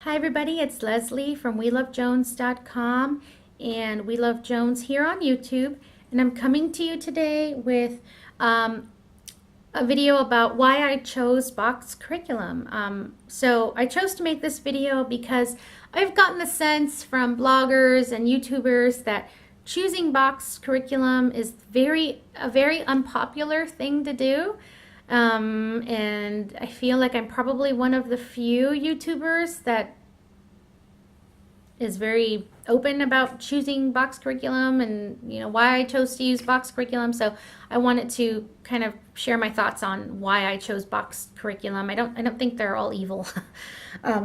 Hi everybody, it's Leslie from WeLoveJones.com and We Love Jones here on YouTube, and I'm coming to you today with a video about why I chose box curriculum. So I chose to make this video because I've gotten the sense from bloggers and YouTubers that choosing box curriculum is a very unpopular thing to do. And I feel like I'm probably one of the few YouTubers that is very open about choosing box curriculum and why I chose to use box curriculum. So I wanted to kind of share my thoughts on why I chose box curriculum. I don't think they're all evil.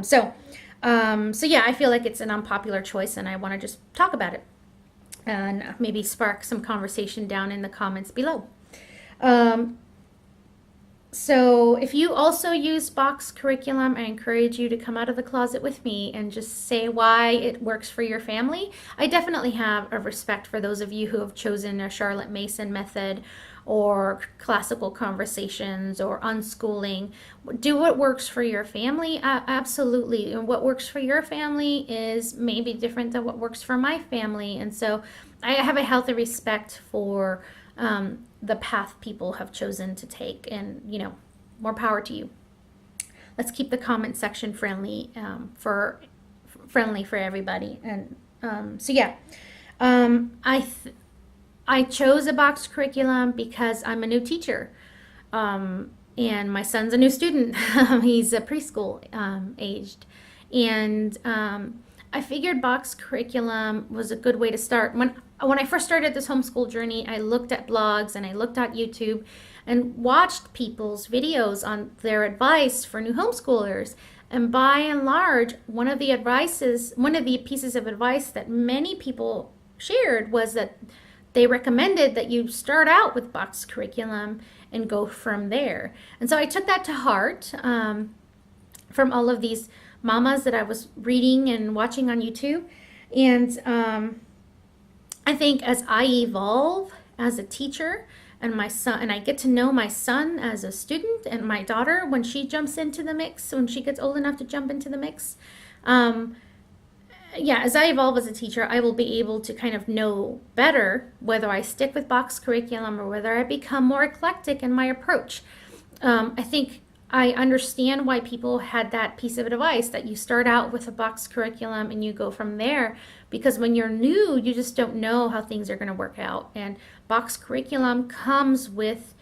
So yeah, I feel like it's an unpopular choice, and I want to just talk about it and maybe spark some conversation down in the comments below. So if you also use box curriculum, I encourage you to come out of the closet with me and just say why it works for your family. I definitely have a respect for those of you who have chosen a Charlotte Mason method or classical conversations or unschooling. Do what works for your family, absolutely. And what works for your family is maybe different than what works for my family. And so I have a healthy respect for the path people have chosen to take, and more power to you. Let's keep the comment section friendly for everybody. And so yeah, I chose a box curriculum because I'm a new teacher, and my son's a new student. He's a preschool aged, and I figured box curriculum was a good way to start. When I first started this homeschool journey, I looked at blogs and I looked at YouTube and watched people's videos on their advice for new homeschoolers. And by and large, one of the pieces of advice that many people shared was that they recommended that you start out with box curriculum and go from there. And so I took that to heart from all of these mamas that I was reading and watching on YouTube. And I think as I evolve as a teacher, and my son, and I get to know my son as a student, and my daughter when she jumps into the mix, when she gets old enough to jump into the mix, yeah, as I evolve as a teacher, I will be able to kind of know better whether I stick with box curriculum or whether I become more eclectic in my approach. I think I understand why people had that piece of advice that you start out with a box curriculum and you go from there, because when you're new, you just don't know how things are going to work out. And box curriculum comes with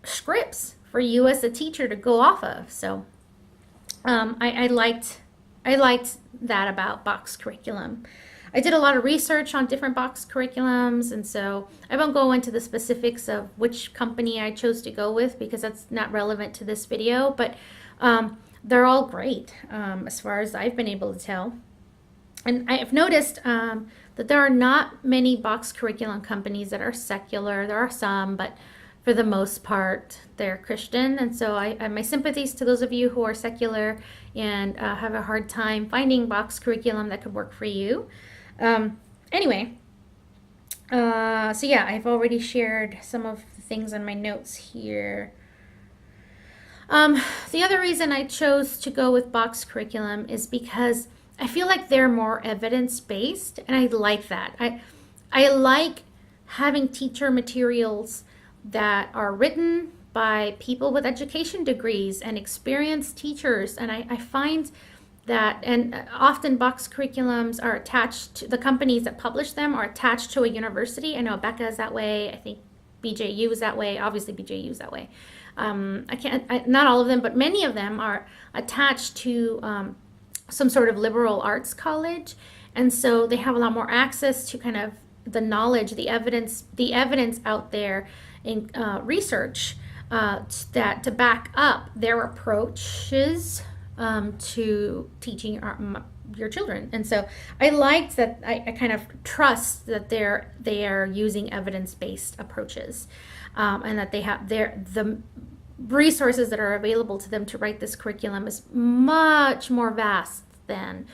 scripts for you as a teacher to go off of. So I liked that about box curriculum. I did a lot of research on different box curriculums, and so I won't go into the specifics of which company I chose to go with because that's not relevant to this video, but they're all great as far as I've been able to tell. And I've noticed that there are not many box curriculum companies that are secular. There are some, but for the most part, they're Christian. And so I have my sympathies to those of you who are secular and have a hard time finding box curriculum that could work for you. Anyway, so yeah, I've already shared some of the things on my notes here. The other reason I chose to go with box curriculum is because I feel like they're more evidence-based, and I like that. I like having teacher materials that are written by people with education degrees and experienced teachers, and I find that, and often box curriculums are attached to the companies that publish them are attached to a university. I know Becca is that way. I think BJU is that way. Obviously BJU is that way. Not all of them, but many of them are attached to some sort of liberal arts college. And so they have a lot more access to kind of the knowledge, the evidence out there in research to back up their approaches to teaching your children. And so I liked that. I kind of trust that they are using evidence-based approaches, and that they have the resources that are available to them to write this curriculum is much more vast than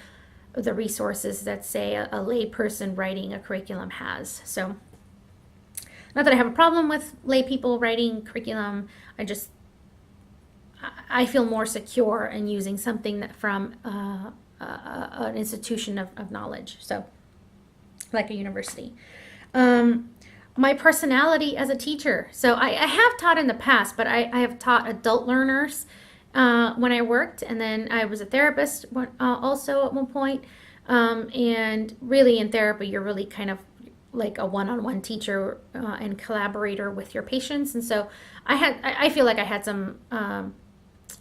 the resources that, say, a lay person writing a curriculum has. So not that I have a problem with lay people writing curriculum, I feel more secure in using something that from a an institution of knowledge, so like a university. My personality as a teacher. So I have taught in the past, but I have taught adult learners when I worked, and then I was a therapist also at one point. And really in therapy, you're really kind of like a one-on-one teacher and collaborator with your patients. And so I feel like I had some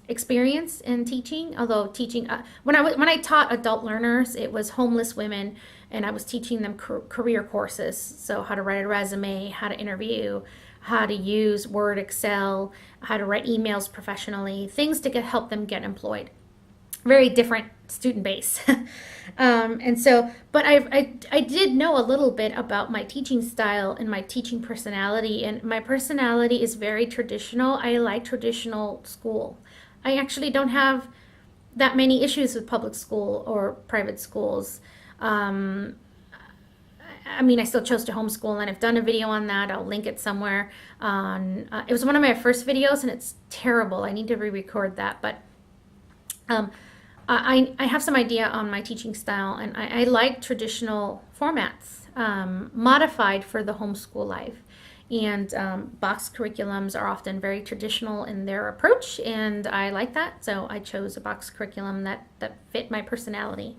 experience in teaching, although teaching when I taught adult learners, it was homeless women, and I was teaching them career courses, so how to write a resume, how to interview, how to use Word, Excel, how to write emails professionally, things to help them get employed. Very different student base. And so, but I did know a little bit about my teaching style and my teaching personality, and my personality is very traditional. I like traditional school. I actually don't have that many issues with public school or private schools. I mean, I still chose to homeschool, and I've done a video on that. I'll link it somewhere. It was one of my first videos, and it's terrible. I need to re-record that, but I have some idea on my teaching style, and I like traditional formats, modified for the homeschool life. And box curriculums are often very traditional in their approach, and I like that. So I chose a box curriculum that fit my personality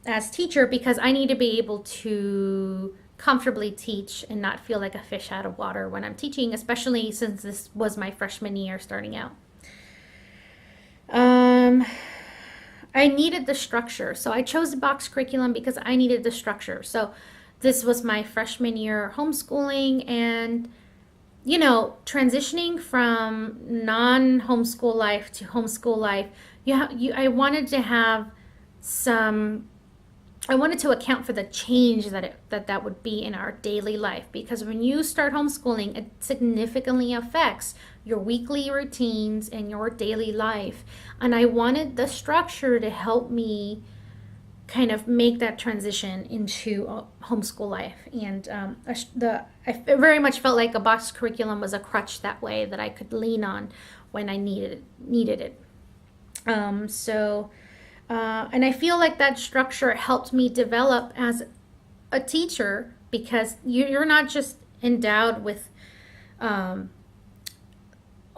as teacher, because I need to be able to comfortably teach and not feel like a fish out of water when I'm teaching, especially since this was my freshman year starting out. I needed the structure. So I chose the box curriculum because I needed the structure. So this was my freshman year homeschooling, and, you know, transitioning from non-homeschool life to homeschool life, I wanted to have I wanted to account for the change that would be in our daily life, because when you start homeschooling, it significantly affects your weekly routines and your daily life. And I wanted the structure to help me kind of make that transition into homeschool life. And I very much felt like a box curriculum was a crutch that way, that I could lean on when I needed it. And I feel like that structure helped me develop as a teacher, because you're not just endowed with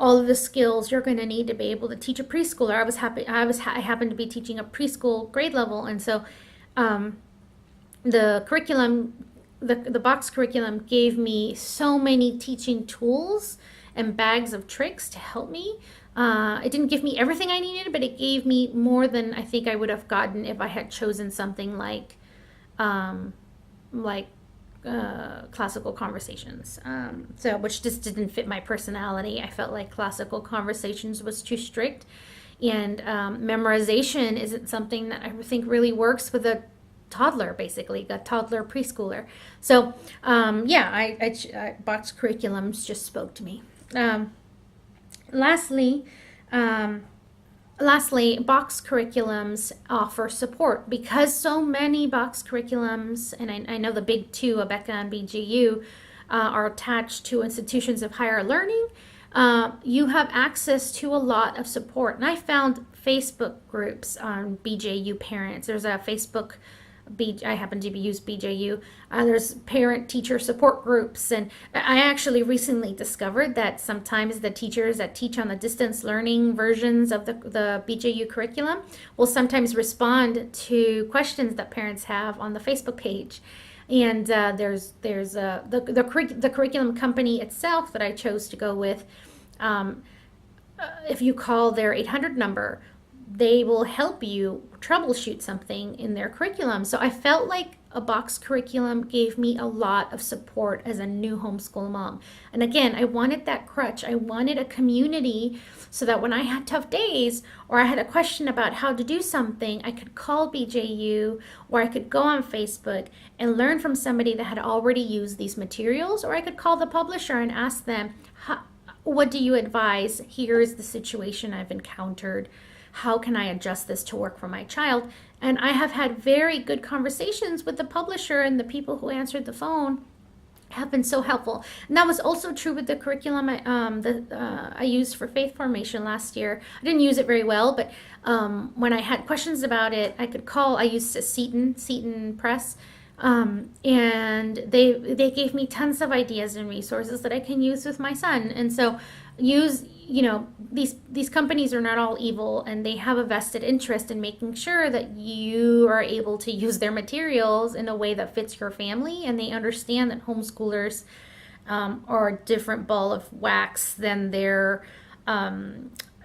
all of the skills you're going to need to be able to teach a preschooler. I happened to be teaching a preschool grade level, and so the curriculum, the box curriculum, gave me so many teaching tools and bags of tricks to help me. It didn't give me everything I needed, but it gave me more than I think I would have gotten if I had chosen something like classical conversations. Which just didn't fit my personality. I felt like classical conversations was too strict, and memorization isn't something that I think really works with a toddler, basically a toddler preschooler. So box curriculums just spoke to me. Lastly, box curriculums offer support, because so many box curriculums, and I know the big two, Abeka and BJU, are attached to institutions of higher learning. You have access to a lot of support. And I found Facebook groups on BJU parents. There's a Facebook I happen to use BJU. There's parent-teacher support groups, and I actually recently discovered that sometimes the teachers that teach on the distance learning versions of the BJU curriculum will sometimes respond to questions that parents have on the Facebook page. And there's the curriculum company itself that I chose to go with. If you call their 800 number, they will help you troubleshoot something in their curriculum. So I felt like a box curriculum gave me a lot of support as a new homeschool mom. And again, I wanted that crutch. I wanted a community so that when I had tough days, or I had a question about how to do something, I could call BJU, or I could go on Facebook and learn from somebody that had already used these materials, or I could call the publisher and ask them, what do you advise? Here's the situation I've encountered. How can I adjust this to work for my child? And I have had very good conversations with the publisher and the people who answered the phone have been so helpful. And that was also true with the curriculum I used for faith formation last year. I didn't use it very well, but when I had questions about it, I could call. I used a Seton Press, and they gave me tons of ideas and resources that I can use with my son. And so these companies are not all evil, and they have a vested interest in making sure that you are able to use their materials in a way that fits your family, and they understand that homeschoolers are a different ball of wax than their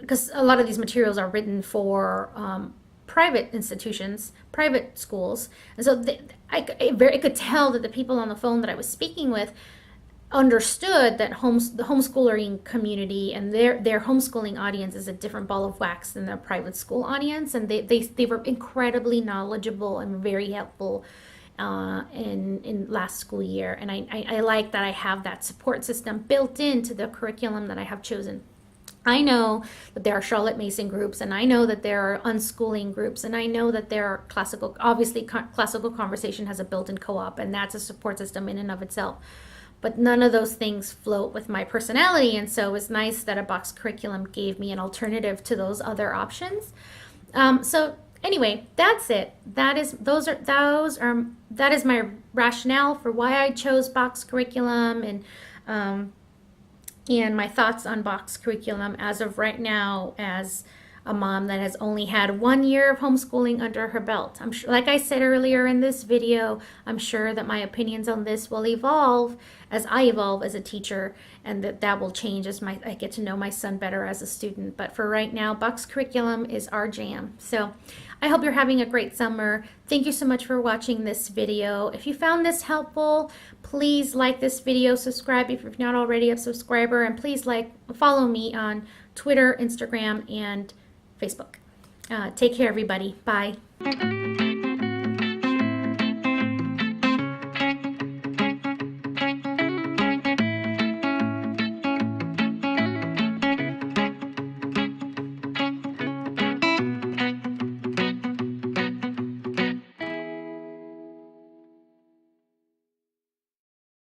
because a lot of these materials are written for private institutions, private schools, and so I could tell that the people on the phone that I was speaking with understood that the homeschooling community and their homeschooling audience is a different ball of wax than their private school audience, and they were incredibly knowledgeable and very helpful in last school year. And I like that I have that support system built into the curriculum that I have chosen. I know that there are Charlotte Mason groups, and I know that there are unschooling groups, and I know that there are classical conversation has a built-in co-op, and that's a support system in and of itself. But none of those things float with my personality, and so it was nice that a box curriculum gave me an alternative to those other options. So anyway, that's it. That is my rationale for why I chose box curriculum, and my thoughts on box curriculum as of right now, as a mom that has only had 1 year of homeschooling under her belt. I'm sure, like I said earlier in this video, I'm sure that my opinions on this will evolve as I evolve as a teacher, and that will change as I get to know my son better as a student. But for right now, box curriculum is our jam. So I hope you're having a great summer. Thank you so much for watching this video. If you found this helpful, please like this video, subscribe if you're not already a subscriber, and please follow me on Twitter, Instagram, and Facebook. Take care, everybody. Bye.